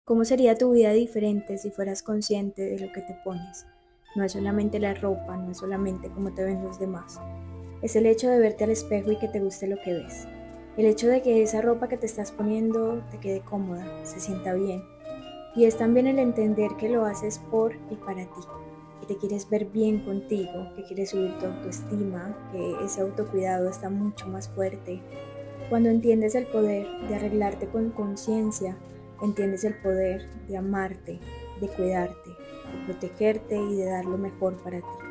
¿Cómo sería tu vida diferente si fueras consciente de lo que te pones? No es solamente la ropa, no es solamente cómo te ven los demás. Es el hecho de verte al espejo y que te guste lo que ves. El hecho de que esa ropa que te estás poniendo te quede cómoda, se sienta bien. Y es también el entender que lo haces por y para ti. Que te quieres ver bien contigo, que quieres subir tu autoestima, que ese autocuidado está mucho más fuerte. Cuando entiendes el poder de arreglarte con conciencia, entiendes el poder de amarte, de cuidarte, de protegerte y de dar lo mejor para ti.